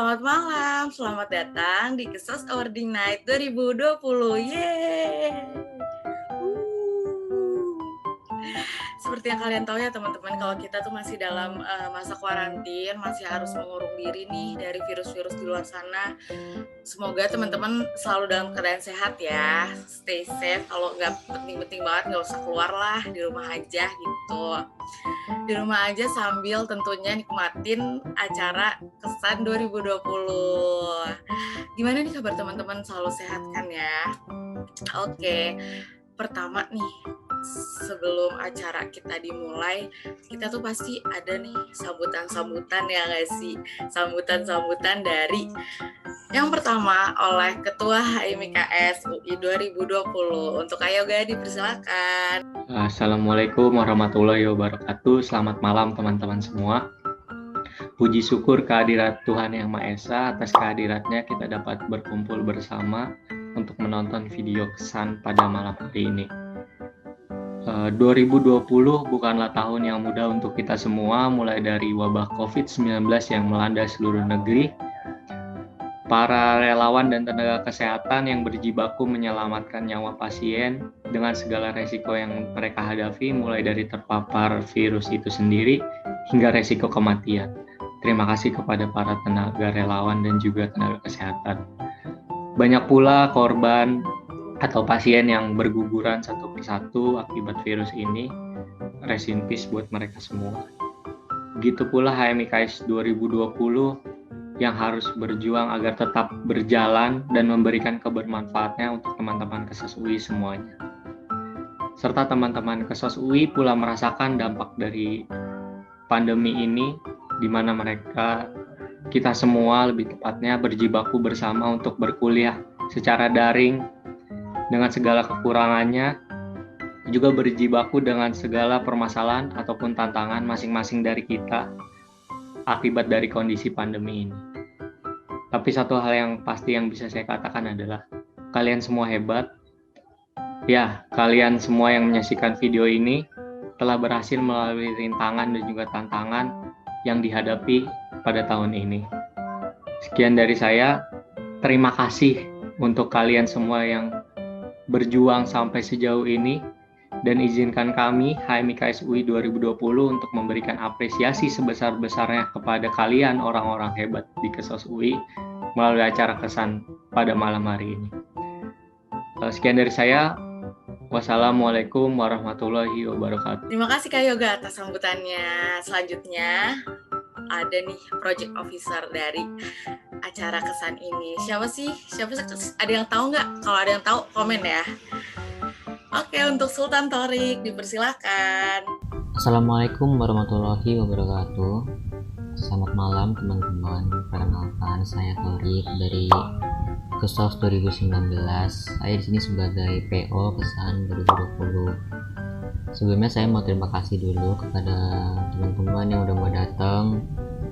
Selamat malam, selamat datang di Kesos Awarding Night 2020. Yeay! Seperti yang kalian tahu ya teman-teman, kalau kita tuh masih dalam masa kuarantin, masih harus mengurung diri nih dari virus-virus di luar sana. Semoga teman-teman selalu dalam keadaan sehat ya, stay safe. Kalau nggak penting-penting banget nggak usah keluar lah, di rumah aja gitu. Di rumah aja sambil tentunya nikmatin acara Kesan 2020. Gimana nih kabar teman-teman, selalu sehat kan ya? Oke, pertama nih, sebelum acara kita dimulai, kita tuh pasti ada nih sambutan-sambutan ya nggak sih? Sambutan-sambutan dari yang pertama oleh Ketua HMIKS UI 2020. Untuk Ayoga dipersilakan. Assalamualaikum warahmatullahi wabarakatuh. Selamat malam teman-teman semua. Puji syukur kehadirat Tuhan Yang Maha Esa, atas kehadiratnya kita dapat berkumpul bersama untuk menonton video kesan pada malam hari ini. 2020 bukanlah tahun yang mudah untuk kita semua, mulai dari wabah COVID-19 yang melanda seluruh negeri. Para relawan dan tenaga kesehatan yang berjibaku menyelamatkan nyawa pasien dengan segala resiko yang mereka hadafi, mulai dari terpapar virus itu sendiri hingga resiko kematian. Terima kasih kepada para tenaga relawan dan juga tenaga kesehatan. Banyak pula korban atau pasien yang berguguran satu persatu akibat virus ini. Rest in peace buat mereka semua. Begitu pula HMIKS 2020 yang harus berjuang agar tetap berjalan dan memberikan kebermanfaatnya untuk teman-teman Kesos UI semuanya. Serta teman-teman Kesos UI pula merasakan dampak dari pandemi ini, di mana kita semua lebih tepatnya berjibaku bersama untuk berkuliah secara daring dengan segala kekurangannya, juga berjibaku dengan segala permasalahan ataupun tantangan masing-masing dari kita akibat dari kondisi pandemi ini. Tapi satu hal yang pasti yang bisa saya katakan adalah kalian semua hebat. Ya, kalian semua yang menyaksikan video ini telah berhasil melalui rintangan dan juga tantangan yang dihadapi pada tahun ini. Sekian dari saya. Terima kasih untuk kalian semua yang berjuang sampai sejauh ini. Dan izinkan kami HMIKS UI 2020 untuk memberikan apresiasi sebesar-besarnya kepada kalian orang-orang hebat di Kesos UI melalui acara kesan pada malam hari ini. Sekian dari saya. Wassalamualaikum warahmatullahi wabarakatuh. Terima kasih Kak Yoga atas sambutannya. Selanjutnya ada nih project officer dari acara kesan ini. Siapa sih? Ada yang tahu nggak? Kalau ada yang tahu komen ya. Oke, untuk Sultan Thorik dipersilakan. Assalamualaikum warahmatullahi wabarakatuh. Selamat malam teman-teman. Perkenalkan, saya Thorik dari Kesos 2019. Saya di sini sebagai PO Kesan 2020. Sebelumnya saya mau terima kasih dulu kepada teman-teman yang udah mau datang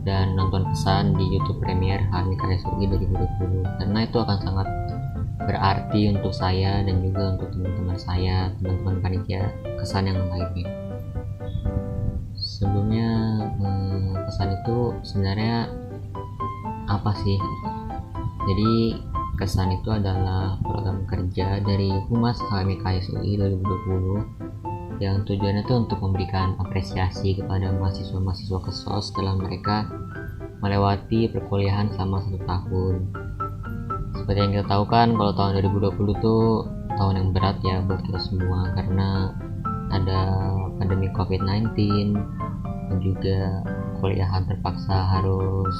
dan nonton kesan di YouTube Premier HMIKS UI 2020, karena itu akan sangat berarti untuk saya dan juga untuk teman-teman saya, teman-teman panitia kesan yang lainnya. Sebelumnya, kesan itu sebenarnya apa sih? Jadi kesan itu adalah program kerja dari Humas HMIKS UI 2020 yang tujuannya itu untuk memberikan apresiasi kepada mahasiswa-mahasiswa Kesos setelah mereka melewati perkuliahan selama 1 tahun. Seperti yang kita tahu kan, kalau tahun 2020 tuh tahun yang berat ya buat kita semua, karena ada pandemi COVID-19 dan juga kuliahan terpaksa harus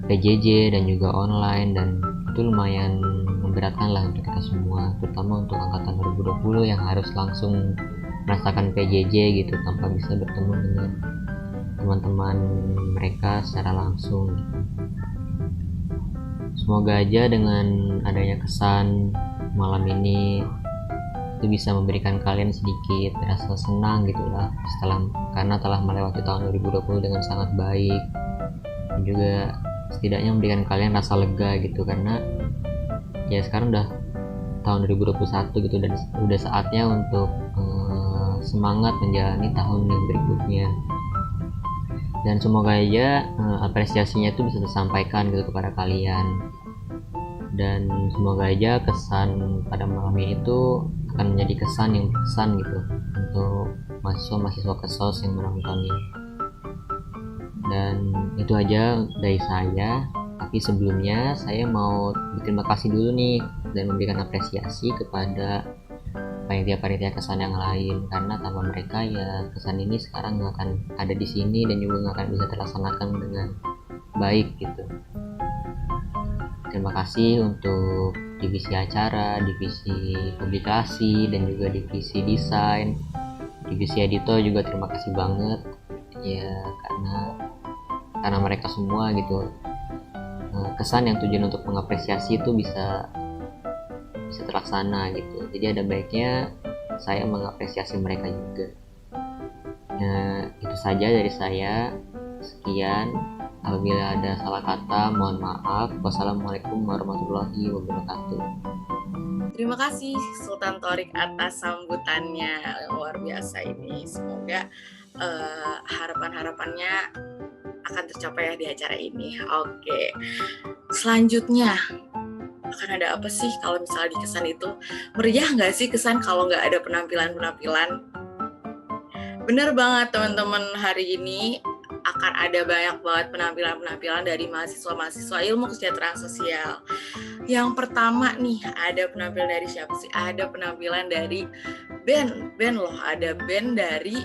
PJJ dan juga online, dan itu lumayan memberatkan lah untuk kita semua, terutama untuk angkatan 2020 yang harus langsung merasakan PJJ gitu tanpa bisa bertemu dengan teman-teman mereka secara langsung. Semoga aja dengan adanya kesan malam ini itu bisa memberikan kalian sedikit rasa senang gitulah karena telah melewati tahun 2020 dengan sangat baik, dan juga setidaknya memberikan kalian rasa lega gitu, karena ya sekarang udah tahun 2021 gitu, dan udah saatnya untuk semangat menjalani tahun yang berikutnya. Dan semoga aja apresiasinya itu bisa tersampaikan gitu kepada kalian. Dan semoga aja kesan pada malam ini itu akan menjadi kesan yang berkesan gitu untuk mahasiswa-mahasiswa Kesos yang menonton ini. Dan itu aja dari saya. Tapi sebelumnya saya mau berterima kasih dulu nih dan memberikan apresiasi kepada panitia-panitia kesan yang lain, karena tanpa mereka ya kesan ini sekarang nggak akan ada di sini dan juga nggak akan bisa terlaksanakan dengan baik gitu. Terima kasih untuk divisi acara, divisi publikasi, dan juga divisi desain, divisi editor juga terima kasih banget ya, karena mereka semua gitu, kesan yang tujuan untuk mengapresiasi itu bisa terlaksana gitu. Jadi ada baiknya saya mengapresiasi mereka juga. Itu saja dari saya. Sekian. Apabila ada salah kata, mohon maaf. Wassalamualaikum warahmatullahi wabarakatuh. Terima kasih Sultan Thorik atas sambutannya luar biasa ini. Semoga harapan-harapannya akan tercapai di acara ini. Oke. Selanjutnya akan ada apa sih kalau misalnya di kesan itu? Meriah nggak sih kesan kalau nggak ada penampilan-penampilan? Bener banget teman-teman, hari ini akan ada banyak banget penampilan-penampilan dari mahasiswa-mahasiswa ilmu kesejahteraan sosial. Yang pertama nih, ada penampilan dari siapa sih? Ada penampilan dari band loh, ada band dari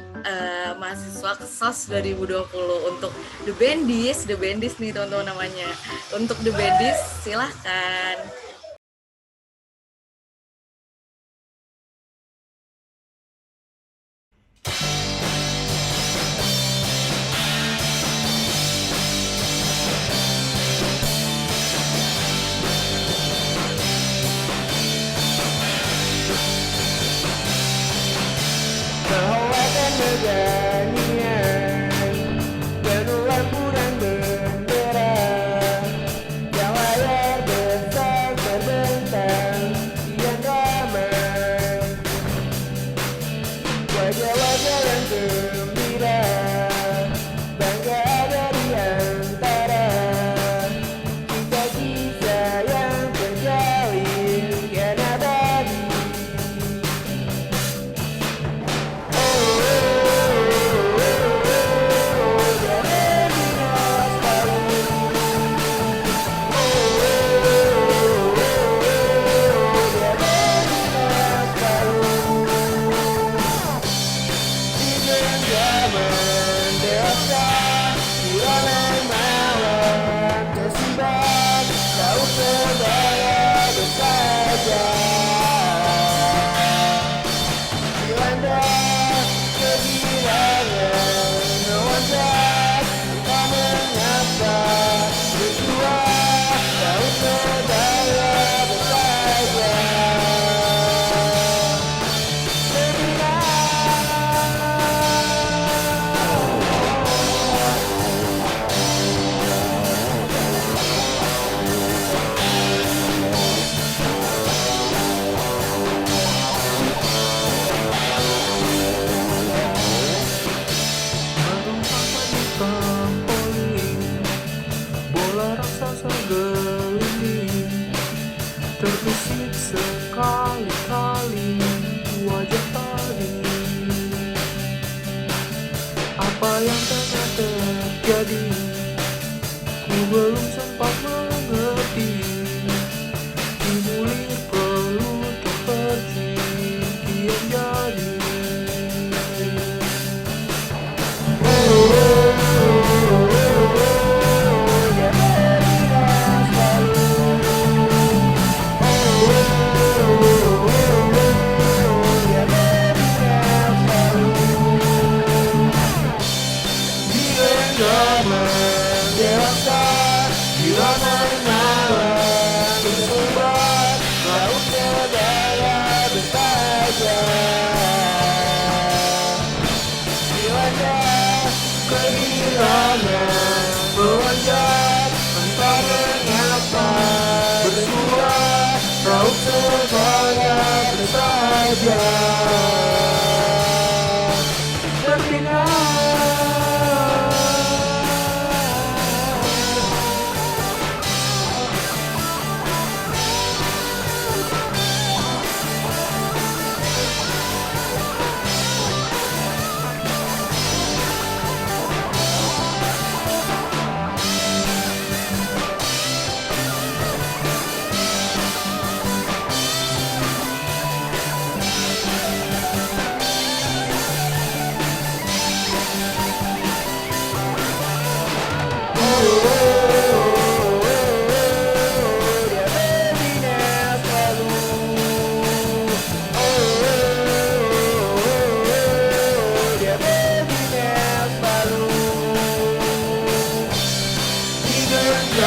mahasiswa Kesos 2020 untuk The Bandies nih teman-teman namanya. Untuk The Bandies silahkan.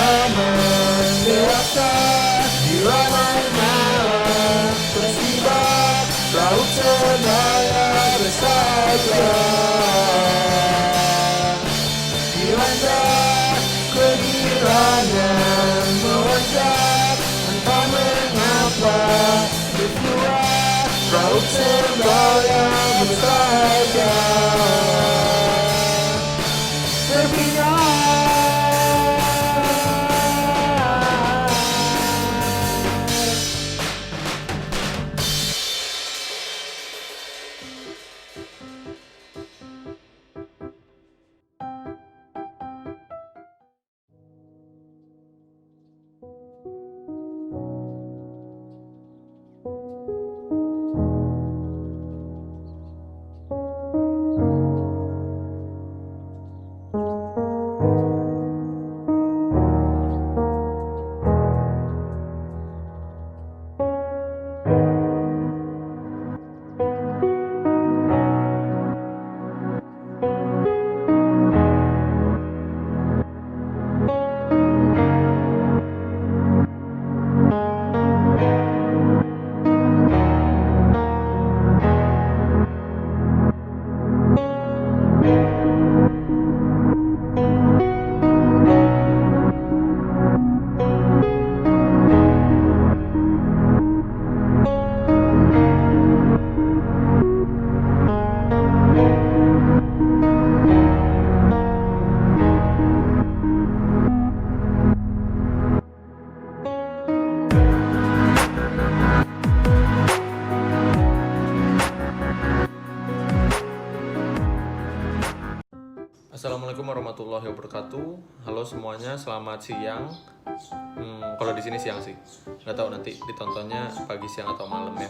zaman dewasa di ramai malam peristiwa laut sebaya bersaja dilanda kegirangan melonjak entah mengapa berdua laut sebaya bersaja Assalamualaikum warahmatullahi wabarakatuh. Halo semuanya, selamat siang. Kalau di sini siang sih. Nggak tahu nanti ditontonnya pagi, siang atau malam ya.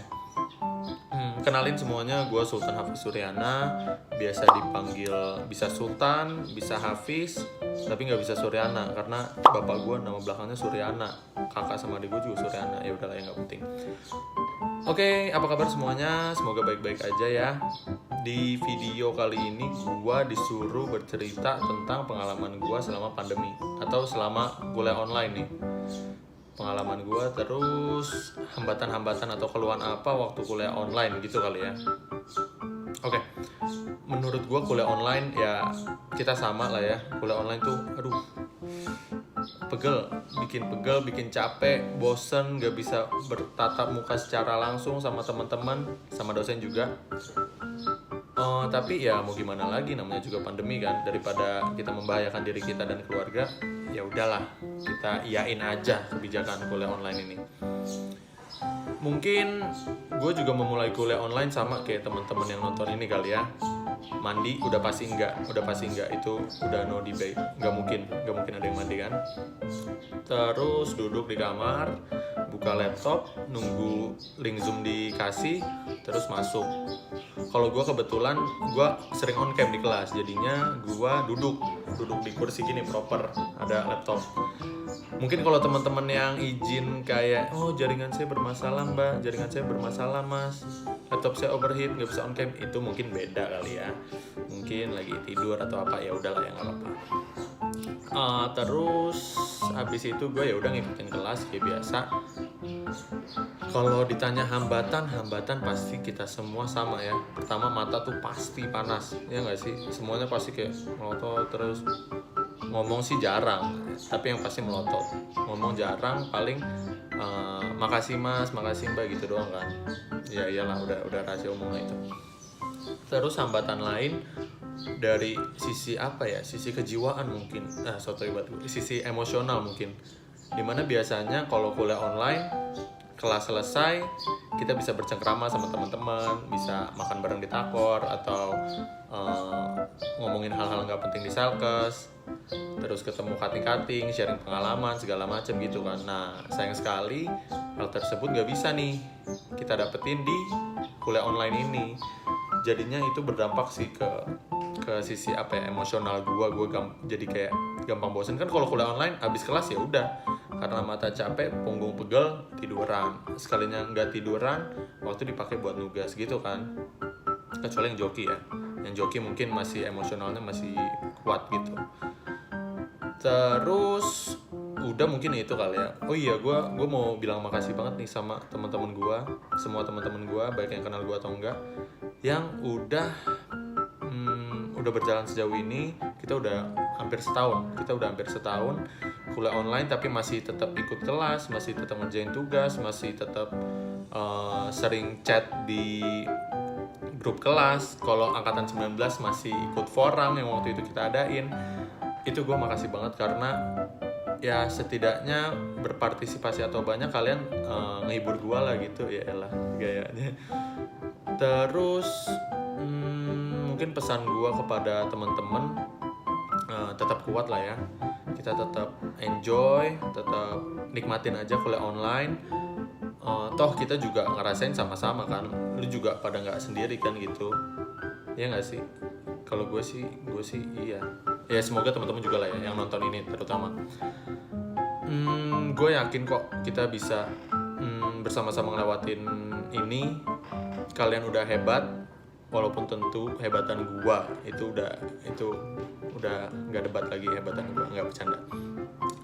Kenalin semuanya, gue Sultan Hafiz Suryana. Biasa dipanggil bisa Sultan, bisa Hafiz, tapi nggak bisa Suryana karena bapak gue nama belakangnya Suryana. Kakak sama adik gue juga Suryana. Ya udahlah, yang nggak penting. Oke, apa kabar semuanya? Semoga baik-baik aja ya. Di video kali ini gue disuruh bercerita tentang pengalaman gue selama pandemi atau selama kuliah online nih. Pengalaman gue, terus hambatan-hambatan atau keluhan apa waktu kuliah online gitu kali ya. Oke, menurut gue kuliah online ya kita sama lah ya. Kuliah online tuh pegel, bikin capek, bosen, gak bisa bertatap muka secara langsung sama teman-teman, sama dosen juga. Tapi ya mau gimana lagi, namanya juga pandemi kan. Daripada kita membahayakan diri kita dan keluarga, ya udahlah kita iyain aja kebijakan kuliah online ini. Mungkin gue juga memulai kuliah online sama kayak teman-teman yang nonton ini kali ya. Mandi udah pasti enggak, itu udah no debate, nggak mungkin ada yang mandi kan. Terus duduk di kamar, buka laptop, nunggu link Zoom dikasih, terus masuk. Kalau gue kebetulan gue sering on cam di kelas, jadinya gue duduk di kursi gini proper, ada laptop. Mungkin kalau teman-teman yang izin kayak, oh jaringan saya bermasalah mbak, jaringan saya bermasalah mas, laptop saya overheat nggak bisa on cam, itu mungkin beda kali ya. Mungkin lagi tidur atau apa, ya udahlah ya nggak apa-apa. Terus habis itu gue ya udah ngikutin kelas kayak biasa. Kalau ditanya hambatan pasti kita semua sama ya. Pertama mata tuh pasti panas, ya nggak sih? Semuanya pasti kayak melotot terus. Ngomong sih jarang, tapi yang pasti melotot. Ngomong jarang, paling makasih mas, makasih mbak gitu doang kan. Ya iyalah, udah rahasia umum itu. Terus hambatan lain dari sisi apa ya? Sisi kejiwaan mungkin. Sisi emosional mungkin. Dimana biasanya kalau kuliah online, kelas selesai, kita bisa bercengkrama sama teman-teman, bisa makan bareng di takor atau ngomongin hal-hal nggak penting di Salkes, terus ketemu kating-kating, sharing pengalaman segala macam gitu kan. Nah sayang sekali hal tersebut nggak bisa nih kita dapetin di kuliah online ini. Jadinya itu berdampak sih ke sisi apa ya, emosional gue jadi kayak gampang bosen kan. Kalau kuliah online abis kelas ya udah, karena mata capek, punggung pegel, tiduran. Sekalinya nggak tiduran, waktu dipakai buat nugas gitu kan. Kecuali yang joki ya, yang joki mungkin masih emosionalnya masih kuat gitu. Terus udah mungkin itu kali ya. Oh iya, gue mau bilang makasih banget nih sama teman-teman gue, semua teman-teman gue, baik yang kenal gue atau enggak, yang udah berjalan sejauh ini. Kita udah hampir setahun kuliah online, tapi masih tetap ikut kelas, masih tetap ngerjain tugas, masih tetap sering chat di grup kelas. Kalau angkatan 19 masih ikut forum yang waktu itu kita adain. Itu gue makasih banget karena ya setidaknya berpartisipasi atau banyak kalian ngehibur gue lah gitu, ya elah gayanya. Terus mungkin pesan gue kepada teman-teman, tetap kuat lah ya, kita tetap enjoy, tetap nikmatin aja kuliah online. Toh kita juga ngerasain sama-sama kan, lu juga pada nggak sendiri kan gitu, ya nggak sih? Kalau gue sih iya. Ya semoga teman-teman juga lah ya yang nonton ini terutama. Gue yakin kok kita bisa bersama-sama ngelewatin ini. Kalian udah hebat, walaupun tentu hebatan gue itu udah nggak debat lagi, hebatan gue nggak bercanda.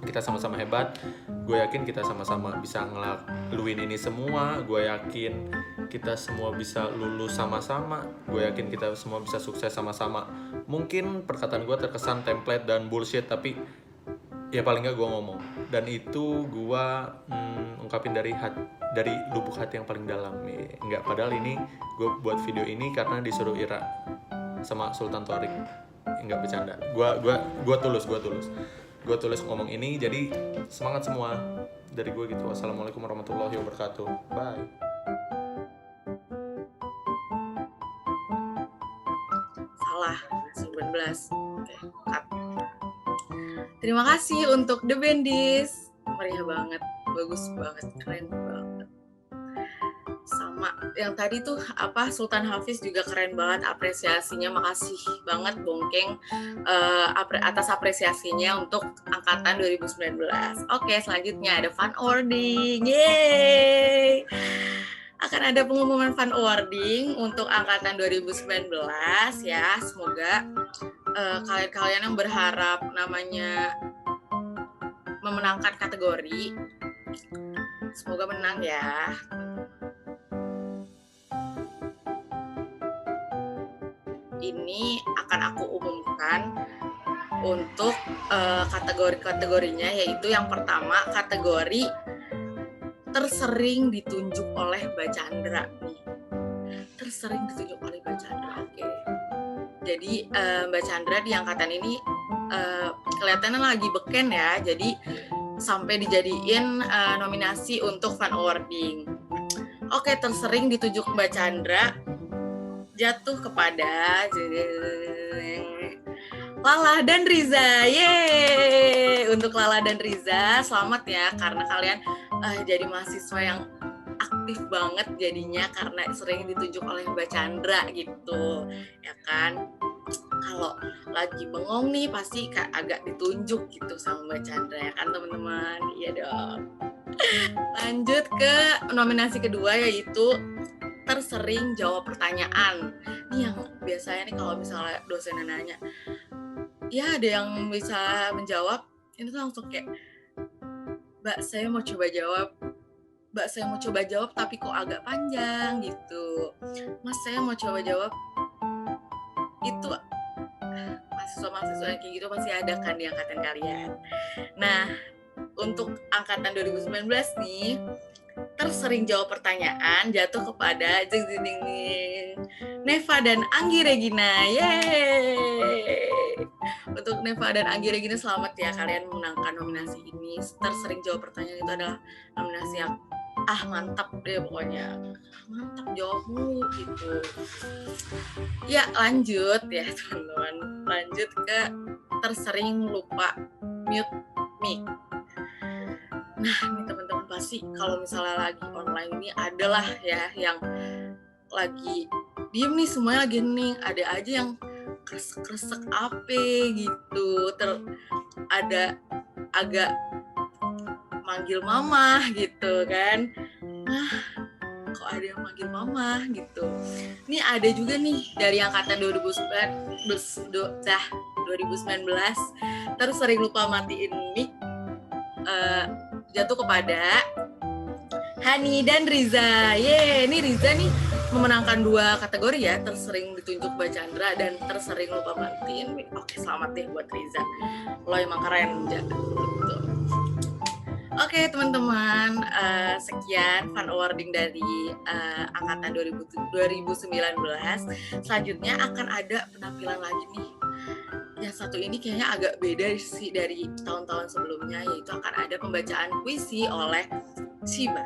Kita sama-sama hebat. Gue yakin kita sama-sama bisa ngelaluin ini semua. Gue yakin kita semua bisa lulus sama-sama. Gue yakin kita semua bisa sukses sama-sama. Mungkin perkataan gue terkesan template dan bullshit, tapi ya paling nggak gue ngomong. Dan itu gue ungkapin dari lubuk hati yang paling dalam. Nggak, padahal ini gue buat video ini karena disuruh Ira sama Sultan Torik. Nggak bercanda. Gue tulus ngomong ini. Jadi semangat semua dari gue gitu. Wassalamualaikum warahmatullahi wabarakatuh. Bye. Salah 19. Oke, cut. Terima kasih untuk The Bandis. Meriah banget, bagus banget, keren banget. Sama yang tadi tuh Sultan Hafiz juga keren banget apresiasinya. Makasih banget Bongkeng atas apresiasinya untuk angkatan 2019. Oke, selanjutnya ada fun awarding. Yeay! Akan ada pengumuman fun awarding untuk angkatan 2019 ya. Semoga kalian yang berharap namanya memenangkan kategori, semoga menang ya. Ini akan aku umumkan untuk kategori-kategorinya, yaitu yang pertama kategori tersering ditunjuk oleh Mbak Chandra nih. Tersering ditunjuk oleh Mbak Chandra. Oke. Jadi Mbak Chandra di angkatan ini kelihatannya lagi beken ya. Jadi sampai dijadiin nominasi untuk fun awarding. Oke, tersering ditunjuk Mbak Chandra jatuh kepada Lala dan Riza. Yeay! Untuk Lala dan Riza, selamat ya karena kalian jadi mahasiswa yang aktif banget jadinya karena sering ditunjuk oleh Mbak Chandra gitu. Ya kan? Kalau lagi bengong nih pasti agak ditunjuk gitu sama Mbak Chandra ya kan teman-teman? Iya dong. Lanjut ke nominasi kedua, yaitu tersering jawab pertanyaan. Ini yang biasanya nih kalau misalnya dosen nanya, ya ada yang bisa menjawab, ini tuh langsung kayak, Mbak saya mau coba jawab tapi kok agak panjang gitu. Mas saya mau coba jawab. Itu mahasiswa-mahasiswa kayak gitu pasti ada kan di angkatan kalian. Nah, untuk angkatan 2019 nih, tersering jawab pertanyaan jatuh kepada Neva dan Anggi Regina. Yeay! Untuk Neva dan Anggi Regina, selamat ya kalian memenangkan nominasi ini. Tersering jawab pertanyaan itu adalah nominasi yang mantap deh pokoknya. Mantap jawabmu gitu. Ya lanjut ya teman-teman. Lanjut ke tersering lupa mute mic. Nah ini teman-teman pasti kalau misalnya lagi online ini adalah ya yang lagi diem nih, semuanya lagi hening, ada aja yang kresek-kresek apa gitu, ada agak manggil mama gitu kan. Kok ada yang manggil mama gitu. Ini ada juga nih dari angkatan 2019 terus sering lupa matiin mic. jatuh kepada Hani dan Riza. Ini Riza nih memenangkan 2 kategori ya, tersering ditunjuk Mbak Chandra dan tersering lupa mantin. Oke, selamat deh buat Riza. Lo emang keren, Ja. Gitu. Oke teman-teman, sekian fun awarding dari angkatan 2019. Selanjutnya akan ada penampilan lagi nih. Yang satu ini kayaknya agak beda sih dari tahun-tahun sebelumnya, yaitu akan ada pembacaan puisi oleh Shiba.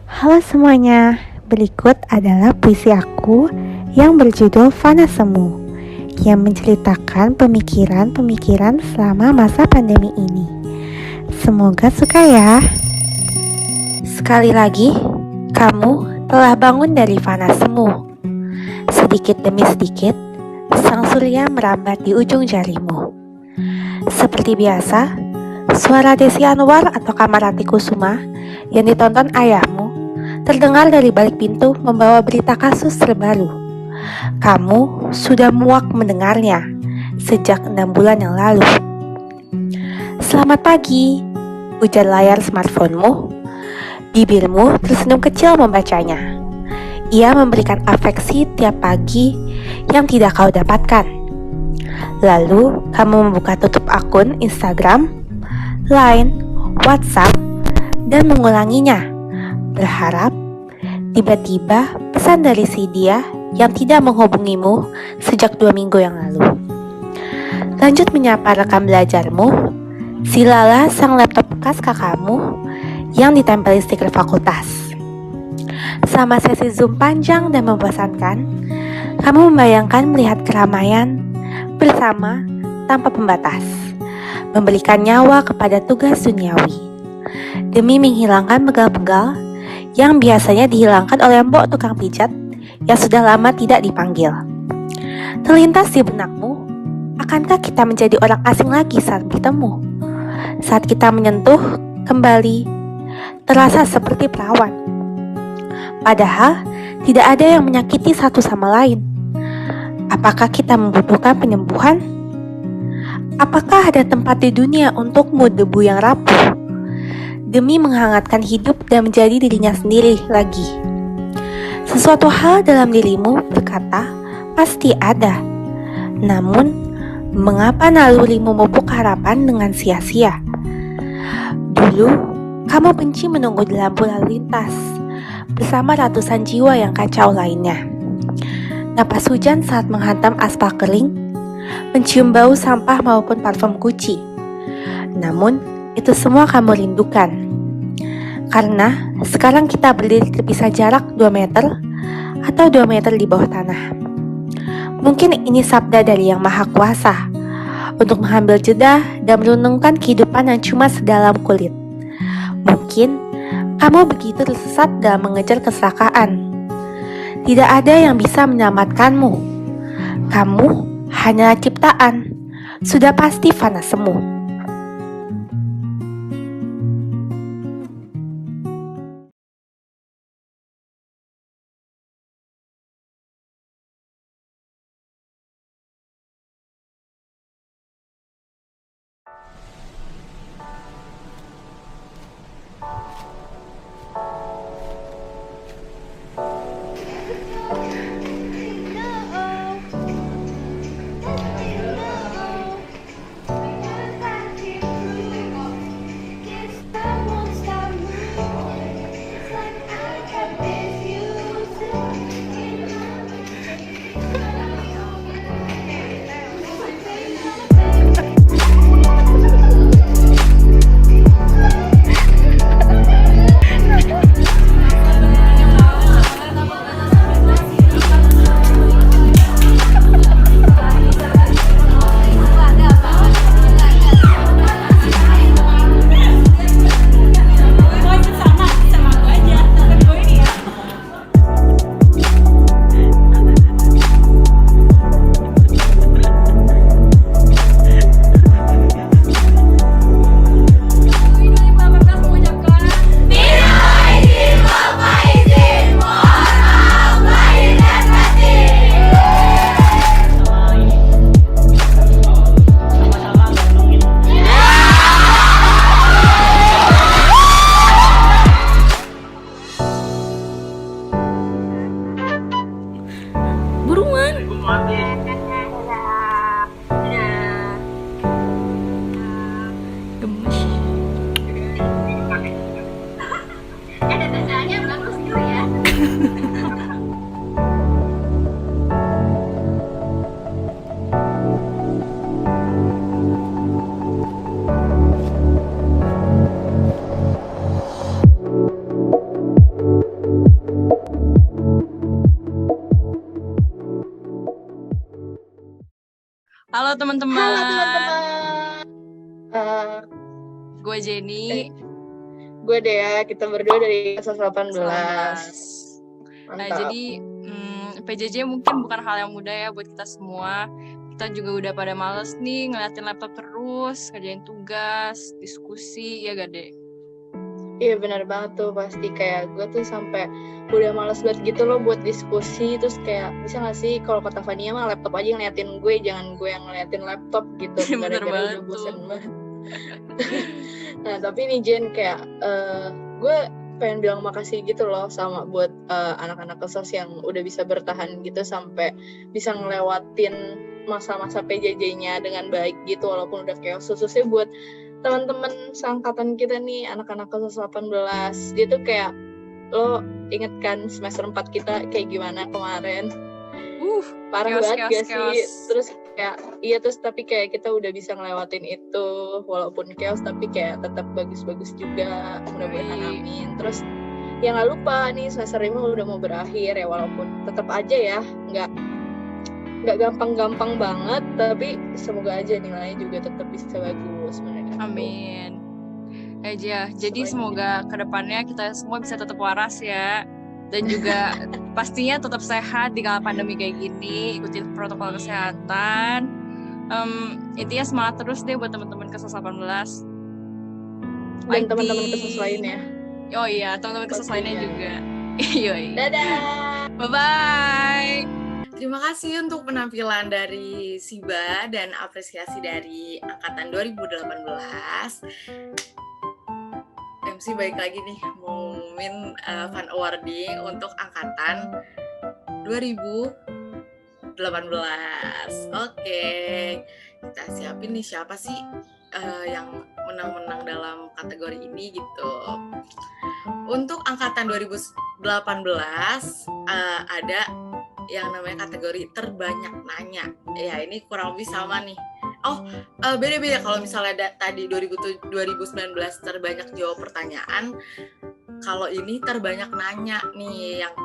Halo semuanya, berikut adalah puisi aku yang berjudul Fana Semu, yang menceritakan pemikiran-pemikiran selama masa pandemi ini. Semoga suka ya. Sekali lagi, kamu telah bangun dari fana semu. Sedikit demi sedikit, sang surya merambat di ujung jarimu. Seperti biasa, suara Desi Anwar atau Kamarati Kusuma yang ditonton ayahmu terdengar dari balik pintu membawa berita kasus terbaru. Kamu sudah muak mendengarnya sejak 6 bulan yang lalu. Selamat pagi, ujar layar smartphone-mu. Bibirmu tersenyum kecil membacanya. Ia memberikan afeksi tiap pagi yang tidak kau dapatkan. Lalu kamu membuka tutup akun Instagram, Line, WhatsApp, dan mengulanginya. Berharap tiba-tiba pesan dari si dia yang tidak menghubungimu sejak 2 minggu yang lalu. Lanjut menyapa rekan belajarmu, si Lala sang laptop bekas kakakmu yang ditempeli stiker fakultas. Selama sesi Zoom panjang dan membosankan, kamu membayangkan melihat keramaian bersama tanpa pembatas, memberikan nyawa kepada tugas duniawi, demi menghilangkan pegal-pegal yang biasanya dihilangkan oleh mbok tukang pijat yang sudah lama tidak dipanggil. Terlintas di benakmu, akankah kita menjadi orang asing lagi saat bertemu? Saat kita menyentuh kembali, terasa seperti perawan. Padahal tidak ada yang menyakiti satu sama lain. Apakah kita membutuhkan penyembuhan? Apakah ada tempat di dunia untukmu debu yang rapuh, demi menghangatkan hidup dan menjadi dirinya sendiri lagi? Sesuatu hal dalam dirimu berkata, pasti ada. Namun, mengapa nalurimu memupuk harapan dengan sia-sia? Dulu, kamu benci menunggu di lampu lalu lintas bersama ratusan jiwa yang kacau lainnya. Napas hujan saat menghantam aspal kering, mencium bau sampah maupun parfum Gucci. Namun, itu semua kamu rindukan. Karena sekarang kita berdiri terpisah jarak 2 meter atau 2 meter di bawah tanah. Mungkin ini sabda dari Yang Maha Kuasa untuk mengambil jeda dan merenungkan kehidupan yang cuma sedalam kulit. Mungkin kamu begitu tersesat dalam mengejar keserakaan. Tidak ada yang bisa menyelamatkanmu. Kamu hanya ciptaan, sudah pasti fana semu. teman-teman. Halo teman-teman. Gue Jenny. Gue Dea, kita berdua dari kelas 18. Nah, Mantap. jadi PJJ mungkin bukan hal yang mudah ya buat kita semua. Kita juga udah pada males nih ngeliatin laptop terus, kerjain tugas, diskusi, ya gak Dek? Iya benar banget tuh, pasti kayak gue tuh sampai udah males banget gitu loh buat diskusi. Terus kayak bisa gak sih kalau kata Fania mah laptop aja ngeliatin gue, jangan gue yang ngeliatin laptop gitu. Bener Gara-gara banget udah bosen tuh. banget. Nah tapi nih Jen, kayak gue pengen bilang makasih gitu loh sama buat anak-anak kesos yang udah bisa bertahan gitu sampai bisa ngelewatin masa-masa PJJ-nya dengan baik gitu walaupun udah chaos. Khususnya buat teman-teman seangkatan kita nih, anak-anak kelas 18. Dia tuh kayak, lo inget kan semester 4 kita kayak gimana kemarin? Parah banget gak sih? Terus kayak, iya terus tapi kayak kita udah bisa ngelewatin itu walaupun chaos tapi kayak tetap bagus-bagus juga, mudah-mudahan amin. Terus ya gak lupa nih semester 5 udah mau berakhir ya, walaupun tetap aja ya nggak gampang-gampang banget, tapi semoga aja nilainya juga tetap bisa bagus. Amin. Aja. Jadi semoga kedepannya kita semua bisa tetap waras ya, dan juga pastinya tetap sehat di kala pandemi kayak gini, ikutin protokol kesehatan. Intinya semangat terus deh buat teman-teman kelas 18 dan teman-teman kelas lainnya. Oh iya, teman-teman kelas lainnya juga. Yoi. Dadah. Bye-bye. Terima kasih untuk penampilan dari Siba dan apresiasi dari angkatan 2018. MC balik lagi nih mau ngumumin fan awarding untuk angkatan 2018. Oke, kita siapin nih siapa sih yang menang-menang dalam kategori ini gitu. Untuk angkatan 2018 ada yang namanya kategori terbanyak nanya. Ya ini kurang lebih sama nih. Beda-beda kalau misalnya tadi 2019 terbanyak jawab pertanyaan. Kalau ini terbanyak nanya nih, yang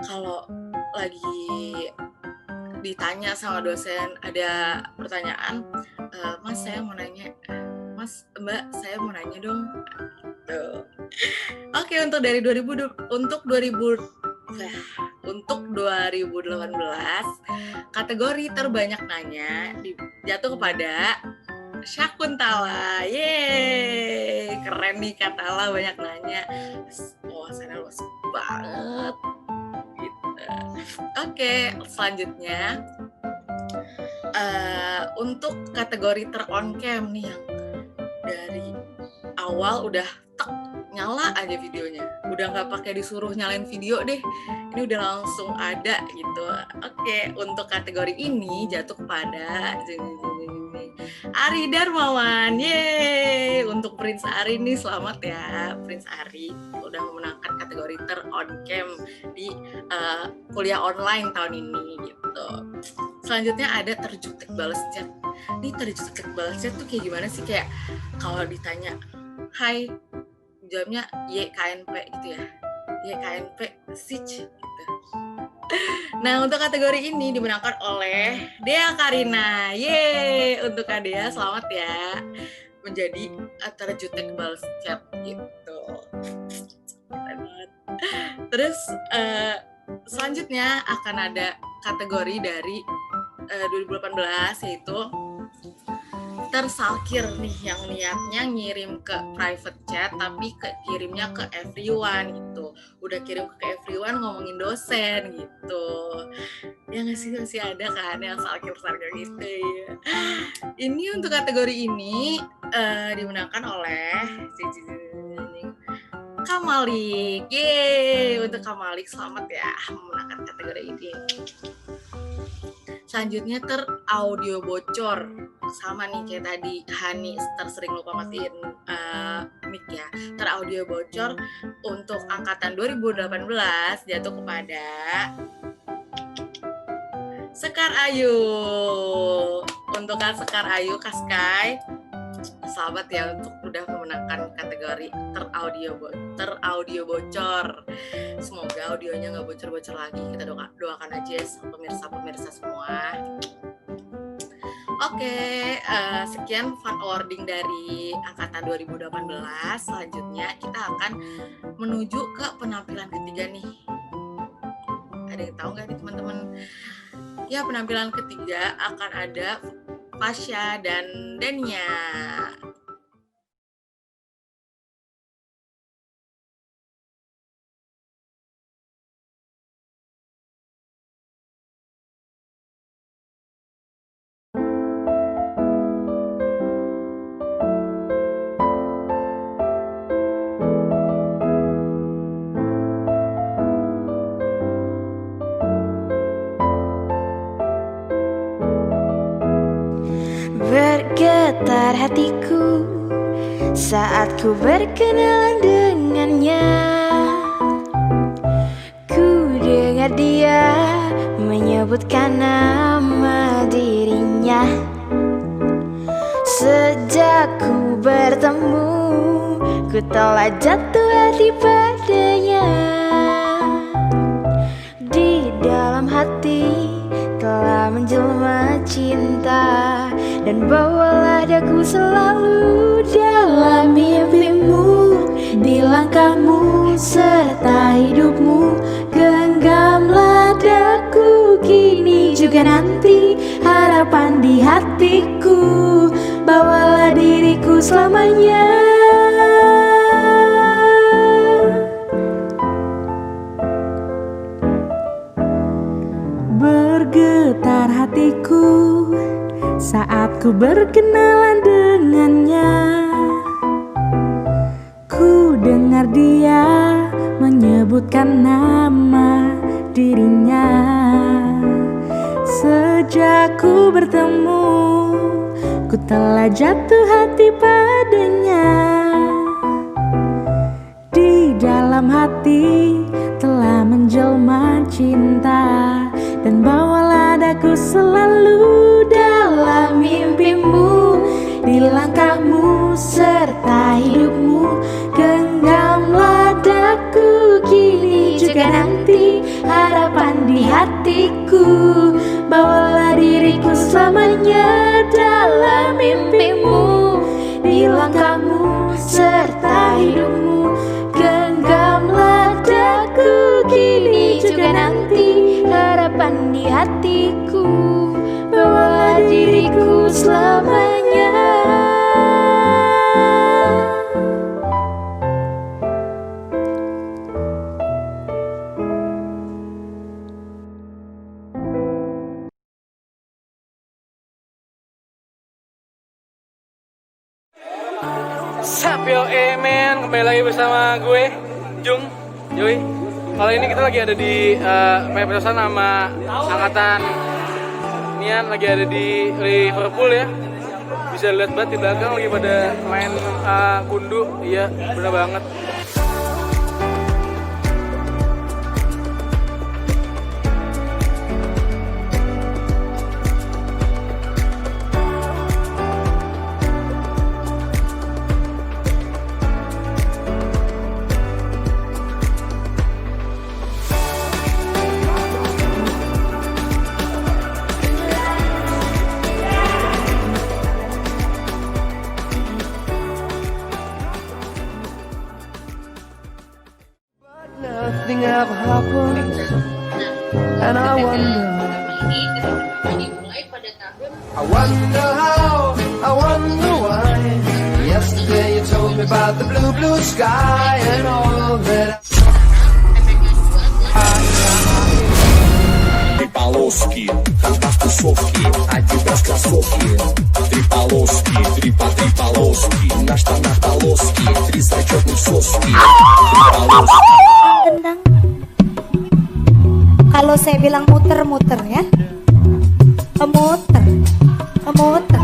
kalau lagi ditanya sama dosen ada pertanyaan, Mas saya mau nanya, Mas Mbak saya mau nanya dong. Oke, untuk 2018 kategori terbanyak nanya jatuh kepada Syakuntala. Yeay, keren nih Katala, banyak nanya. Wawasannya luas banget gitu. Oke, selanjutnya untuk kategori ter-on cam nih, yang dari awal udah nyala aja videonya, udah nggak pakai disuruh nyalain video deh, ini udah langsung ada gitu. Oke, untuk kategori ini jatuh kepada Ari Darmawan. Yeay, untuk Prince Ari nih, selamat ya Prince Ari, udah memenangkan kategori ter-on cam di kuliah online tahun ini gitu. Selanjutnya ada terjutek balas chat. Nih terjutek balas chat tuh kayak gimana sih? Kayak kalau ditanya hai, jawabnya YKNP gitu ya, YKNP Sich gitu. Nah, untuk kategori ini dimenangkan oleh Dea Karina. Yeay, untuk Kak Dea selamat ya menjadi terjutek balas chat gitu. Keren banget. Terus selanjutnya akan ada kategori dari 2018 yaitu tersalkir nih, yang niatnya ngirim ke private chat tapi kirimnya ke everyone gitu. Udah kirim ke everyone ngomongin dosen gitu. Ya nggak sih, masih ada kan yang salkir-salkir gitu ya. Ini untuk kategori ini dimenangkan oleh Kamalik. Yeay, untuk Kamalik selamat ya memenangkan kategori ini. Selanjutnya teraudio bocor, sama nih kayak tadi Hani tersering lupa matiin mic ya. Teraudio bocor untuk angkatan 2018 jatuh kepada Sekar Ayu. Untuk Sekar Ayu Kaskai, selamat ya untuk udah memenangkan kategori teraudio bocor. Semoga audionya nggak bocor-bocor lagi. Kita doakan aja pemirsa-pemirsa semua. Oke, sekian fun awarding dari angkatan 2018. Selanjutnya kita akan menuju ke penampilan ketiga nih. Ada yang tahu nggak nih teman-teman? Ya, penampilan ketiga akan ada Fasya dan Dania. Bergetar hatiku saat ku berkenalan dengannya. Ku dengar dia menyebutkan nama dirinya. Sejak ku bertemu, ku telah jatuh hati padanya. Di dalam hati telah menjelma cinta, dan bawalah daku selalu dalam mimpimu, di langkahmu serta hidupmu. Genggamlah daku kini juga nanti, harapan di hatiku, bawalah diriku selamanya. Bergetar hatiku saat ku berkenalan dengannya. Ku dengar dia menyebutkan nama dirinya. Sejak ku bertemu, ku telah jatuh hati padanya. Di dalam hati telah menjelma cinta, dan bawalah daku selalu dalam mimpimu, di langkahmu serta hidupmu. Genggamlah daku kini juga nanti, harapan di hatiku, bawalah diriku selamanya dalam mimpimu, di langkahmu serta hidupmu. Genggamlah daku kini juga nanti, harapan di hatiku, bawalah diriku selamanya. Sapio men, kembali lagi bersama gue Jung Joy. Kali ini kita lagi ada di pesan sama angkatan Nian, lagi ada di Liverpool ya. Bisa lihat banget di belakang lagi pada main gundu. Iya, bener banget. Nothing ever happens, and I wonder how, I wonder why. Yesterday you told me about the blue, blue sky and all that. Три полоски, контакт тусовки, Адидас кроссовки. Три полоски, три полоски, на штанах полоски, три зачетных соски. Три полоски. Tendang. Kalau saya bilang muter-muter ya, muter, muter.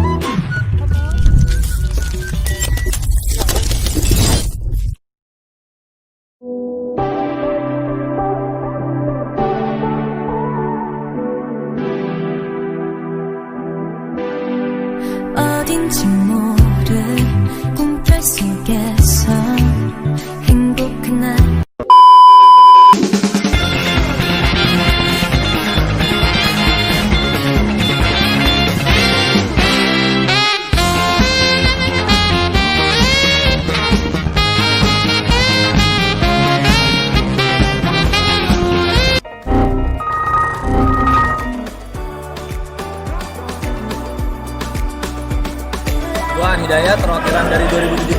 어딘지 모를 꿈결 속에서 행복한 날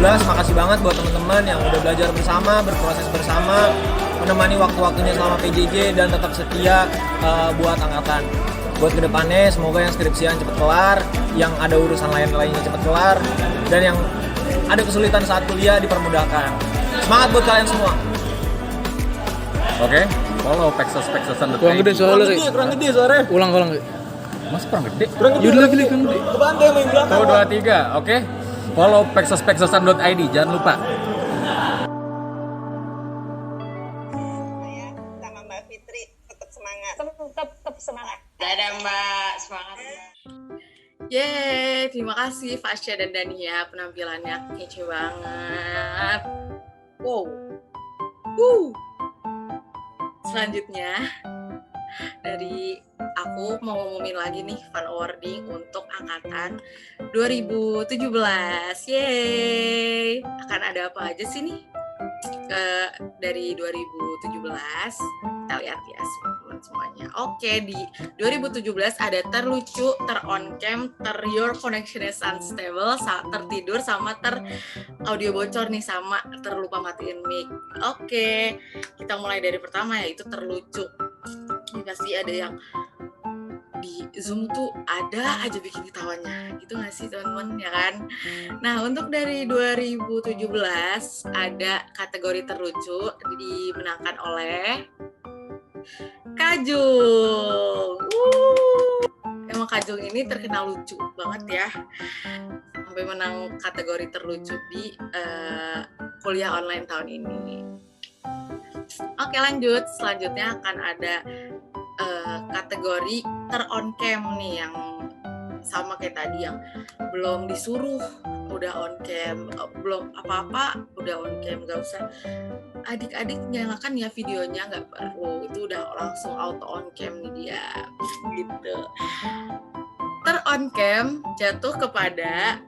Makasih banget buat teman-teman yang udah belajar bersama, berproses bersama, menemani waktu-waktunya selama PJJ dan tetap setia buat angkatan. Buat kedepannya semoga yang skripsian cepet kelar, yang ada urusan lain-lainnya cepet kelar, dan yang ada kesulitan saat kuliah dipermudahkan. Semangat buat kalian semua. Oke, follow peksos-peksosan. Kurang gede suara. Ulang. Mas kurang gede? Kurang gede. Kebantu yang main belakang. 1, 2, 3, oke? Follow peksos-peksosan.id, jangan lupa. Sama Mbak Fitri, tetap semangat. Tetap semangat. Dadah Mbak, semangat. Yeay, terima kasih Fasya dan Dania, penampilannya kece banget. Wow. Selanjutnya dari aku mau ngumumin lagi nih fun awarding untuk angkatan 2017. Yeay. Akan ada apa aja sih nih? Dari 2017 kita lihat ya semuanya. Oke, di 2017 ada terlucu, on cam, your connection is unstable, tertidur, sama audio bocor nih, sama terlupa matiin mic. Oke, kita mulai dari pertama, yaitu terlucu. Ini pasti ada yang di Zoom tuh ada aja bikin ketawanya, gitu nggak sih teman-teman, ya kan? Nah, untuk dari 2017 ada kategori terlucu dimenangkan oleh Kajung. Emang Kajung ini terkenal lucu banget ya, sampai menang kategori terlucu di kuliah online tahun ini. Oke, lanjut. Selanjutnya akan ada kategori on cam nih, yang sama kayak tadi, yang belum disuruh udah on cam, belum apa-apa udah on cam, gak usah adik-adik nyalakan ya videonya, nggak perlu, itu udah langsung auto on cam nih dia gitu. On cam jatuh kepada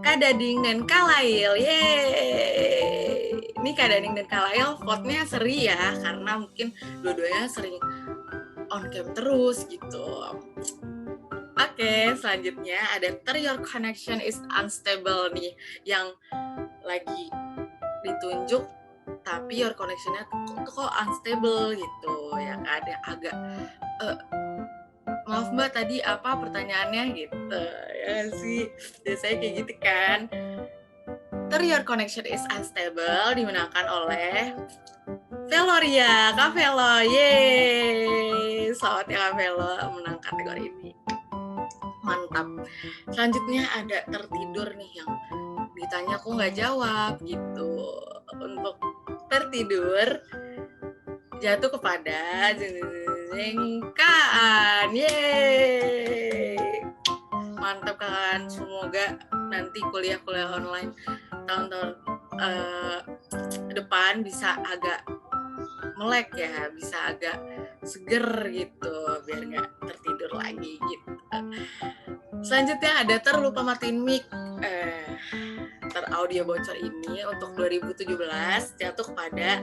Kak Dading dan Kak Lail. Yeay. Ini Kak Dading dan Kak Lail vote-nya seri ya, karena mungkin dua-duanya sering on cam terus gitu. Oke, selanjutnya ada your connection is unstable nih, yang lagi ditunjuk tapi your connection-nya kok unstable gitu ya, ada agak maaf Mbak, tadi apa pertanyaannya gitu ya sih, biasanya kayak gitu kan. Your connection is unstable dimenangkan oleh Veloria, Kak Velo. Yeay, selamat ya Kak Velo menang kategori ini, mantap. Selanjutnya ada tertidur nih, yang ditanya aku nggak jawab gitu. Untuk tertidur jatuh kepada Kaan. Yeay, mantap kan. Semoga nanti kuliah-kuliah online tahun-tahun depan bisa agak melek ya, bisa agak seger gitu, biar nggak tertidur lagi gitu. Selanjutnya ada terlupa matiin mic, audio bocor ini untuk 2017 jatuh kepada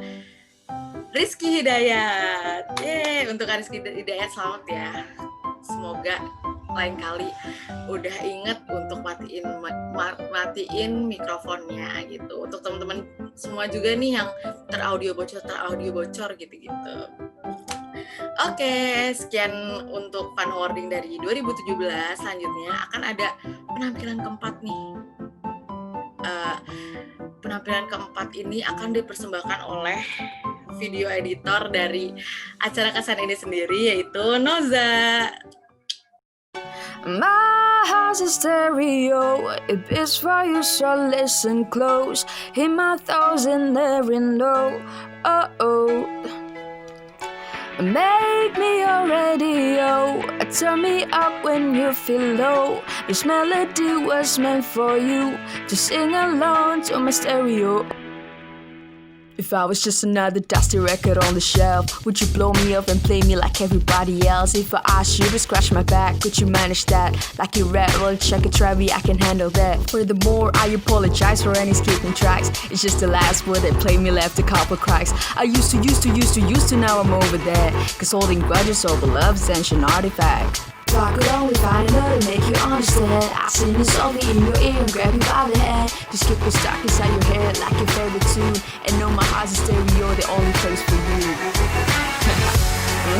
Rizky Hidayat. Yeay, untuk Rizky Hidayat selamat ya. Semoga lain kali udah inget untuk matiin mikrofonnya gitu. Untuk teman-teman semua juga nih yang teraudio bocor gitu-gitu. Oke, sekian untuk fun awarding dari 2017. Selanjutnya akan ada penampilan keempat nih. Penampilan keempat ini akan dipersembahkan oleh video editor dari acara Kesan ini sendiri, yaitu Noza. My house is stereo, it beats for you, so listen close. Hear my thoughts in every note. Oh. Make me your radio, turn me up when you feel low. This melody was meant for you, to sing along to my stereo. If I was just another dusty record on the shelf, would you blow me up and play me like everybody else? If I asked you to scratch my back, could you manage that? Like a rat, well, check it, Travi, I can handle that. Furthermore, I apologize for any skipping tracks. It's just the last word that played me left a couple cracks. I used to, now I'm over that. Cause holding grudges over love's ancient artifact. If I could only find another to make you understand, I'd sing it softly in your ear and grab you by the hand. Just keep it stuck inside your head like your favorite tune, and know my heart's a stereo, the only place for you.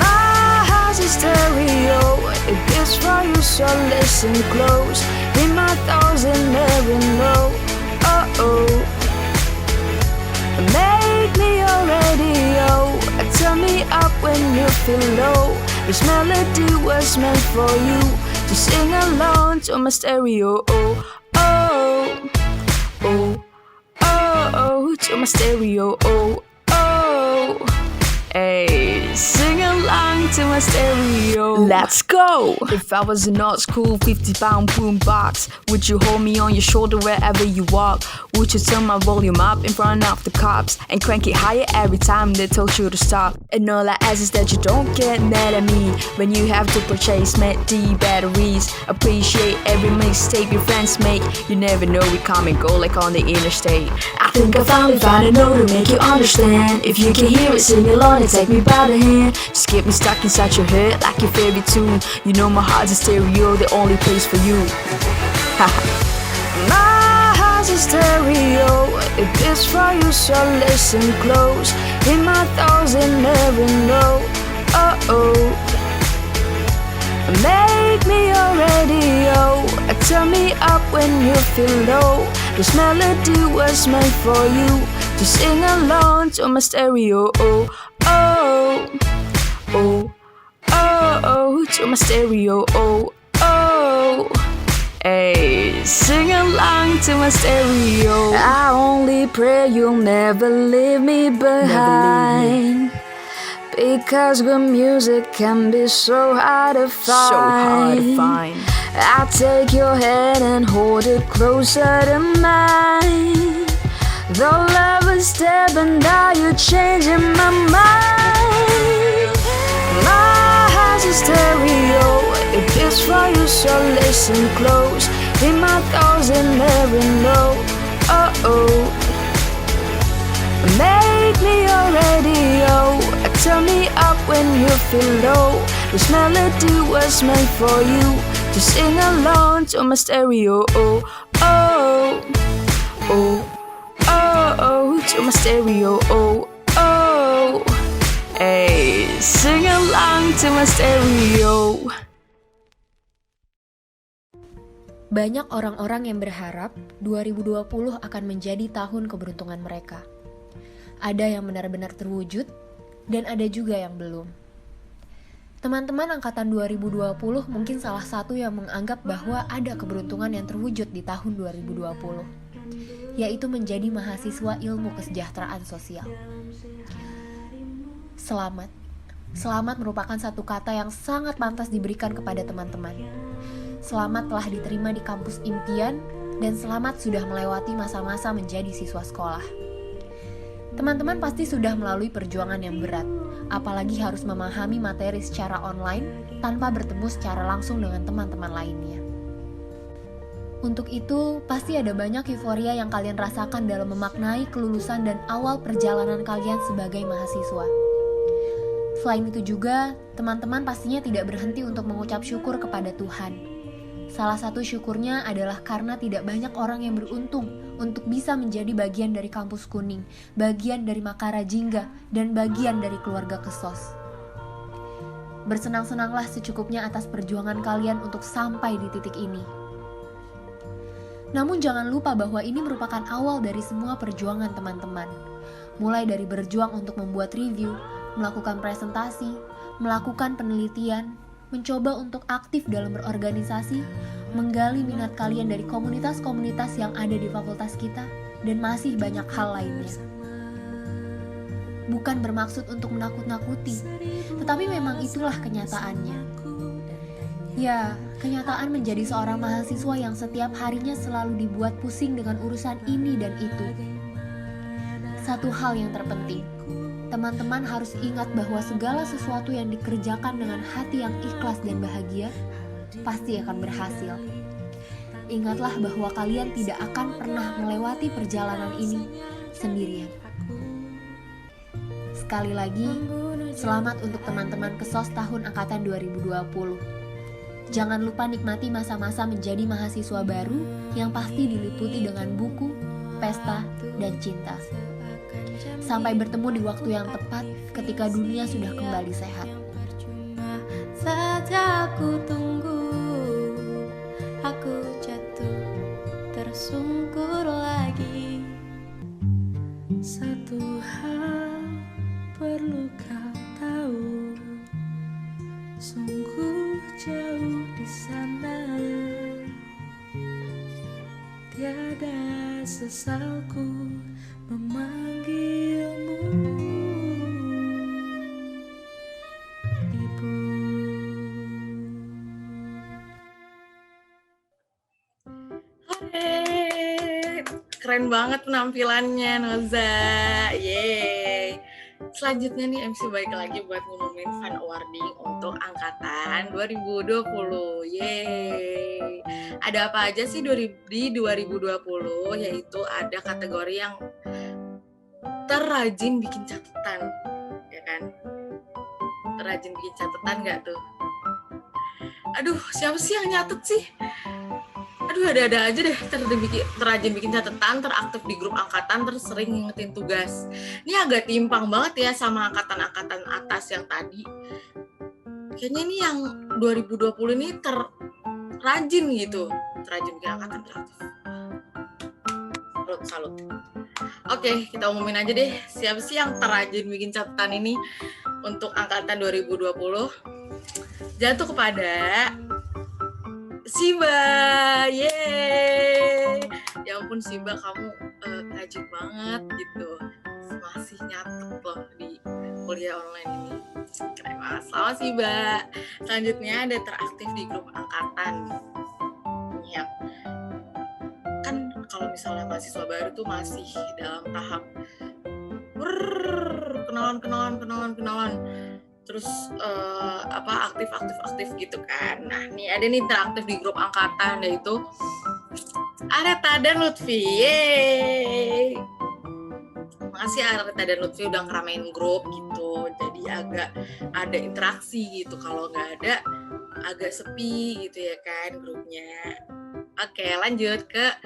My heart's a stereo, it beats for you, so listen close. In my thoughts and never know. Oh, make me your radio, turn me up when you feel low. This melody was meant for you to sing along to my stereo. Oh, oh, oh, oh, oh, to my stereo. Oh, oh, hey, sing along to my stereo. Let's go! If I was in art school, 50-pound boombox, would you hold me on your shoulder wherever you walk? Would you turn my volume up in front of the cops and crank it higher every time they told you to stop? And all I ask is that you don't get mad at me when you have to purchase MACD batteries. Appreciate every mistake your friends make. You never know, we come and go like on the interstate. I think I finally found a note to make you understand. If you can hear it, sing along and take me by the hand. Just get me stuck inside your head like your favorite tune. You know my heart's a stereo, the only place for you. My heart's a stereo, it beats for you, so listen close. In my thoughts and never know. Oh, make me your radio, turn me up when you feel low. This melody was meant for you to sing along to my stereo. Oh, oh, oh, oh, oh, to my stereo. Oh, oh, hey, sing along to my stereo. I only pray you'll never leave me behind, because good music can be so hard to find. I'll take your hand and hold it closer to mine. Though love is dead, but now you're changing my mind. My heart's a stereo, it beats for you, so listen close. In my thoughts and never know. Oh, make me your radio, turn me up when you feel low. This melody was meant for you to sing along to my stereo. Oh, oh, oh, oh, oh, to my stereo. Oh, oh, hey, sing along to my stereo. Banyak orang-orang yang berharap 2020 akan menjadi tahun keberuntungan mereka. Ada yang benar-benar terwujud, dan ada juga yang belum. Teman-teman angkatan 2020 mungkin salah satu yang menganggap bahwa ada keberuntungan yang terwujud di tahun 2020, yaitu menjadi mahasiswa ilmu kesejahteraan sosial. Selamat. Selamat merupakan satu kata yang sangat pantas diberikan kepada teman-teman. Selamat telah diterima di kampus impian, dan selamat sudah melewati masa-masa menjadi siswa sekolah. Teman-teman pasti sudah melalui perjuangan yang berat, apalagi harus memahami materi secara online tanpa bertemu secara langsung dengan teman-teman lainnya. Untuk itu, pasti ada banyak euforia yang kalian rasakan dalam memaknai kelulusan dan awal perjalanan kalian sebagai mahasiswa. Selain itu juga, teman-teman pastinya tidak berhenti untuk mengucap syukur kepada Tuhan. Salah satu syukurnya adalah karena tidak banyak orang yang beruntung untuk bisa menjadi bagian dari kampus kuning, bagian dari Makara Jingga, dan bagian dari keluarga Kesos. Bersenang-senanglah secukupnya atas perjuangan kalian untuk sampai di titik ini. Namun jangan lupa bahwa ini merupakan awal dari semua perjuangan teman-teman. Mulai dari berjuang untuk membuat review, melakukan presentasi, melakukan penelitian, mencoba untuk aktif dalam berorganisasi, menggali minat kalian dari komunitas-komunitas yang ada di fakultas kita, dan masih banyak hal lainnya. Bukan bermaksud untuk menakut-nakuti, tetapi memang itulah kenyataannya. Ya, kenyataan menjadi seorang mahasiswa yang setiap harinya selalu dibuat pusing dengan urusan ini dan itu. Satu hal yang terpenting, teman-teman harus ingat bahwa segala sesuatu yang dikerjakan dengan hati yang ikhlas dan bahagia pasti akan berhasil. Ingatlah bahwa kalian tidak akan pernah melewati perjalanan ini sendirian. Sekali lagi, selamat untuk teman-teman Kesos tahun angkatan 2020. Jangan lupa nikmati masa-masa menjadi mahasiswa baru yang pasti diliputi dengan buku, pesta, dan cinta. Sampai bertemu di waktu yang tepat ketika dunia sudah kembali sehat. Saja aku tunggu, aku jatuh tersungkur lagi. Satu hal perlu kau tahu, sungguh jauh di sana, tiada sesalku memanggilmu. Ibu. Hore, keren banget penampilannya Noza. Yeay. Selanjutnya nih MC balik lagi buat ngumumin Fun Awarding untuk angkatan 2020. Yeay. Ada apa aja sih di 2020? Yaitu ada kategori yang terrajin bikin catatan, ya kan? Terrajin bikin catatan nggak tuh? Aduh, siapa sih yang nyatet sih? Aduh, ada-ada aja deh. Terrajin bikin catatan, teraktif di grup angkatan, tersering ngingetin tugas. Ini agak timpang banget ya sama angkatan-angkatan atas yang tadi. Kayaknya ini yang 2020 ini terrajin gitu. Terrajin bikin angkatan, teraktif. Salut. Oke, kita umumin aja deh. Siapa sih yang terrajin bikin catatan ini untuk angkatan 2020? Jatuh kepada Siba. Yeay. Ya ampun Siba, kamu rajin banget gitu. Masih nyatet loh di kuliah online ini. Keren banget. Selamat Siba. Selanjutnya ada teraktif di grup angkatan. Ya. Kan kalau misalnya mahasiswa baru tuh masih dalam tahap kenalan. Terus aktif gitu kan. Nah, nih ada nih interaktif di grup angkatan, yaitu Areta dan Lutfi. Yeay. Makasih Areta dan Lutfi udah ngeramein grup gitu. Jadi agak ada interaksi gitu. Kalau nggak ada agak sepi gitu ya kan grupnya. Oke, lanjut ke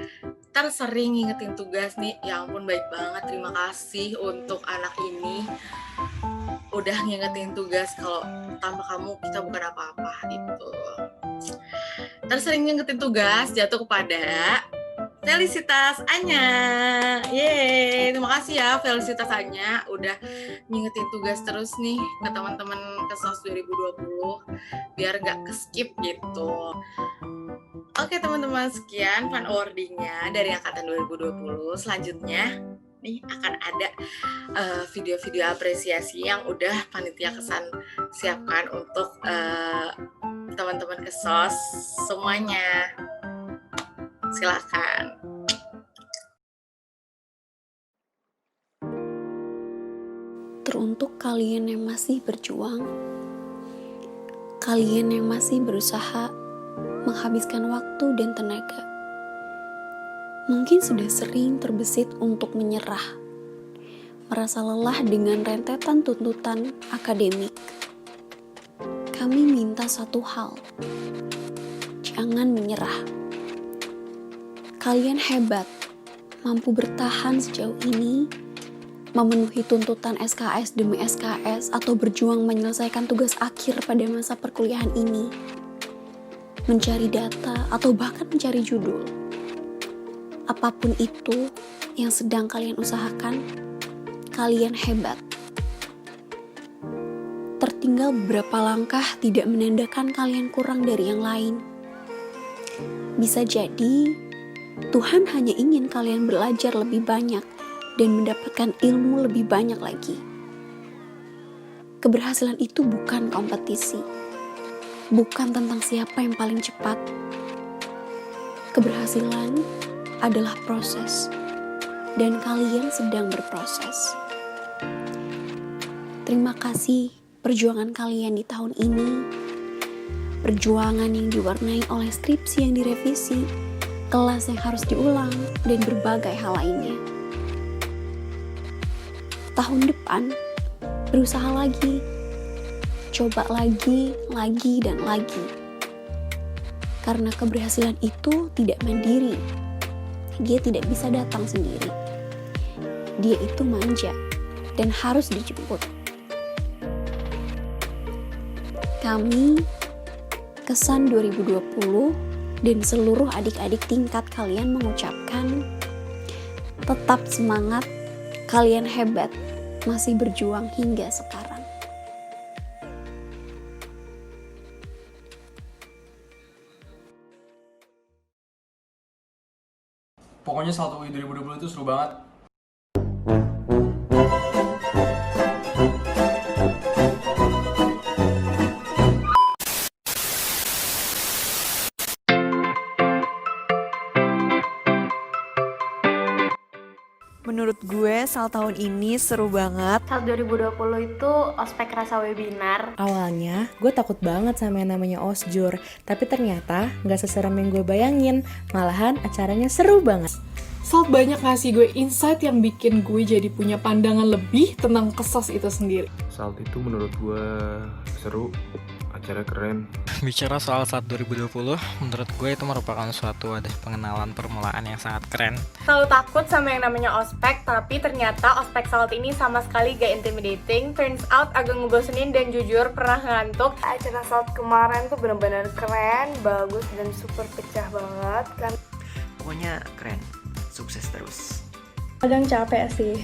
tersering ngingetin tugas nih. Ya ampun, baik banget. Terima kasih untuk anak ini. Udah ngingetin tugas, kalau tanpa kamu kita bukan apa-apa gitu. Tersering ngingetin tugas jatuh kepada Felicitas Anya. Yeay, terima kasih ya Felicitas Anya udah ngingetin tugas terus nih ke teman-teman KESOS 2020 biar nggak ke-skip gitu. Oke teman-teman, sekian Fun Awarding-nya dari angkatan 2020. Selanjutnya nih akan ada video-video apresiasi yang udah panitia kesan siapkan untuk teman-teman KESOS semuanya. Silakan. Teruntuk kalian yang masih berjuang, kalian yang masih berusaha menghabiskan waktu dan tenaga, mungkin sudah sering terbesit untuk menyerah, merasa lelah dengan rentetan tuntutan akademik. Kami minta satu hal, jangan menyerah. Kalian hebat, mampu bertahan sejauh ini, memenuhi tuntutan SKS demi SKS atau berjuang menyelesaikan tugas akhir pada masa perkuliahan ini, mencari data atau bahkan mencari judul. Apapun itu yang sedang kalian usahakan, kalian hebat. Tertinggal beberapa langkah tidak menandakan kalian kurang dari yang lain. Bisa jadi Tuhan hanya ingin kalian belajar lebih banyak dan mendapatkan ilmu lebih banyak lagi. Keberhasilan itu bukan kompetisi, bukan tentang siapa yang paling cepat. Keberhasilan adalah proses, dan kalian sedang berproses. Terima kasih perjuangan kalian di tahun ini, perjuangan yang diwarnai oleh skripsi yang direvisi, kelas yang harus diulang, dan berbagai hal lainnya. Tahun depan, berusaha lagi, coba lagi, dan lagi. Karena keberhasilan itu tidak mandiri. Dia tidak bisa datang sendiri. Dia itu manja dan harus dijemput. Kami, Kesan 2020, dan seluruh adik-adik tingkat kalian mengucapkan, tetap semangat, kalian hebat, masih berjuang hingga sekarang. Pokoknya Salt UI 2020 itu seru banget. Menurut gue, Salt tahun ini seru banget. Salt 2020 itu ospek rasa webinar. Awalnya, gue takut banget sama yang namanya osjur. Tapi ternyata gak seserem yang gue bayangin. Malahan acaranya seru banget. Salt banyak ngasih gue insight yang bikin gue jadi punya pandangan lebih tentang kesos itu sendiri. Salt itu menurut gue seru, acara keren. Bicara soal Salt 2020, menurut gue itu merupakan suatu wadah pengenalan permulaan yang sangat keren. Selalu takut sama yang namanya ospek, tapi ternyata ospek Salt ini sama sekali gak intimidating. Turns out agak ngebosenin dan jujur pernah ngantuk. Acara Salt kemarin tuh benar-benar keren, bagus dan super pecah banget kan. Pokoknya keren, sukses terus. Kadang capek sih,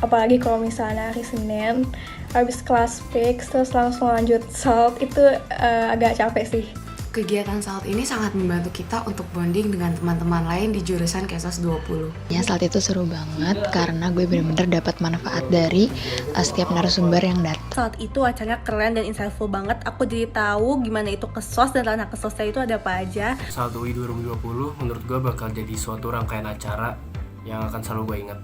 apalagi kalau misalnya hari Senin habis kelas fix terus langsung lanjut Salt, itu agak capek sih. Kegiatan Salt ini sangat membantu kita untuk bonding dengan teman-teman lain di jurusan Kesos 20. Ya, Salt itu seru banget karena gue bener-bener dapat manfaat dari setiap narasumber yang datang. Salt itu acaranya keren dan insightful banget. Aku jadi tahu gimana itu kesos dan ranah kesosnya itu ada apa aja. Salt UI 2020 menurut gue bakal jadi suatu rangkaian acara yang akan selalu gue ingat.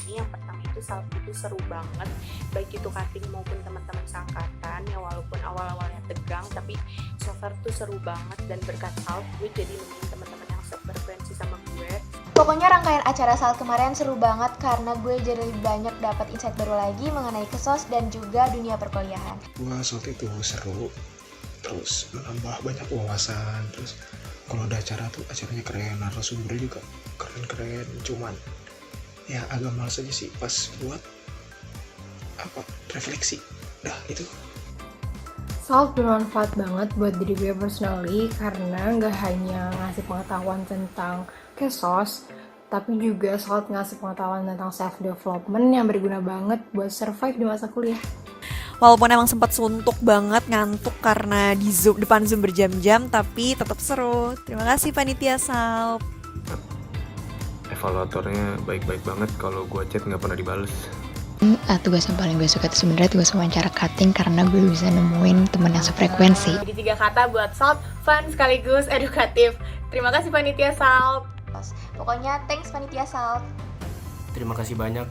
Yang pertama itu Salt itu seru banget, baik itu cutting maupun teman-teman seangkatan ya, walaupun awal-awalnya tegang tapi so far tuh seru banget, dan berkat Salt gue jadi nemuin teman-teman yang sefrekuensi sama gue. Pokoknya rangkaian acara Salt kemarin seru banget karena gue jadi lebih banyak dapat insight baru lagi mengenai kesos dan juga dunia perkuliahan. Wah, Salt itu seru, terus menambah banyak wawasan, terus kalau ada acara tuh acaranya keren, narasumbernya juga keren-keren, cuman ya agak males aja sih pas buat refleksi. Dah itu. Salt bermanfaat banget buat diri gue personally karena nggak hanya ngasih pengetahuan tentang kesos, tapi juga Salt ngasih pengetahuan tentang self development yang berguna banget buat survive di masa kuliah. Walaupun emang sempat suntuk banget, ngantuk karena di depan Zoom berjam-jam, tapi tetap seru. Terima kasih panitia Salt. Evaluatornya baik-baik banget, kalau gue chat nggak pernah dibales. Tugas yang paling gue suka itu sebenarnya tugas wawancara cutting karena gue bisa nemuin teman yang sefrekuensi. Jadi 3 kata buat Salt, fun sekaligus edukatif. Terima kasih panitia Salt. Pokoknya thanks panitia Salt. Terima kasih banyak,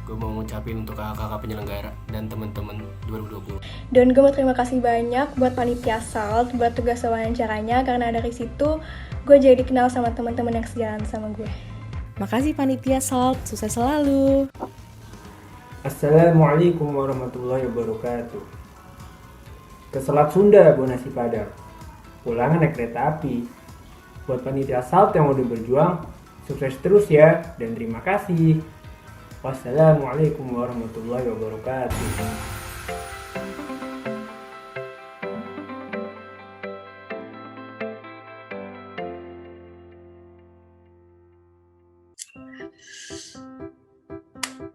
gue mau ngucapin untuk kakak-kakak penyelenggara dan teman-teman 2020. Dan gue mau terima kasih banyak buat panitia Salt buat tugas wawancaranya, karena dari situ gue jadi kenal sama teman-teman yang sejalan sama gue. Makasih panitia Salt, sukses selalu. Assalamualaikum warahmatullahi wabarakatuh. Ke Selat Sunda, Bonasi Padang. Pulangan naik kereta api. Buat panitia Salt yang udah berjuang, sukses terus ya, dan terima kasih. Wassalamualaikum warahmatullahi wabarakatuh.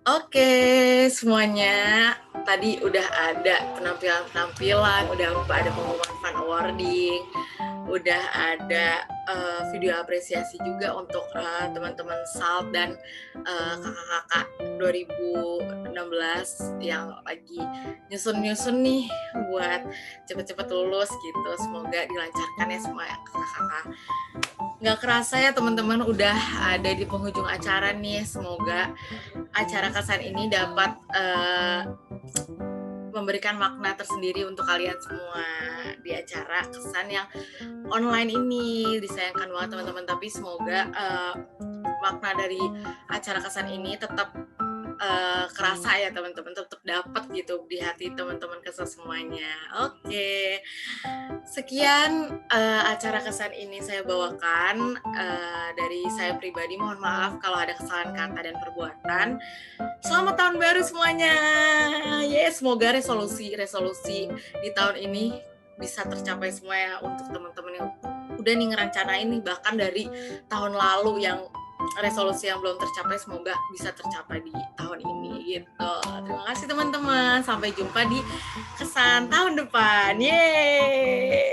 Oke, semuanya tadi udah ada penampilan-penampilan, udah ada pengumuman fun awarding, udah ada video apresiasi juga untuk teman-teman Salt dan kakak-kakak 2016 yang lagi nyusun-nyusun nih buat cepet-cepet lulus gitu. Semoga dilancarkan ya semua ya kakak-kakak. Nggak kerasa ya teman-teman udah ada di penghujung acara nih. Semoga acara Kesan ini dapat memberikan makna tersendiri untuk kalian semua di acara Kesan yang online ini. Disayangkan banget teman-teman, tapi semoga makna dari acara Kesan ini tetap kerasa ya teman-teman, tetap dapat gitu di hati teman-teman kesos semuanya. Oke, sekian acara kesan ini saya bawakan. Dari saya pribadi mohon maaf kalau ada kesalahan kata dan perbuatan. Selamat tahun baru semuanya. Semoga resolusi di tahun ini bisa tercapai semua ya, untuk teman-teman yang udah nih ngerencanain nih, bahkan dari tahun lalu yang resolusi yang belum tercapai, semoga bisa tercapai di tahun ini gitu. Terima kasih teman-teman, sampai jumpa di kesan tahun depan. Yeay.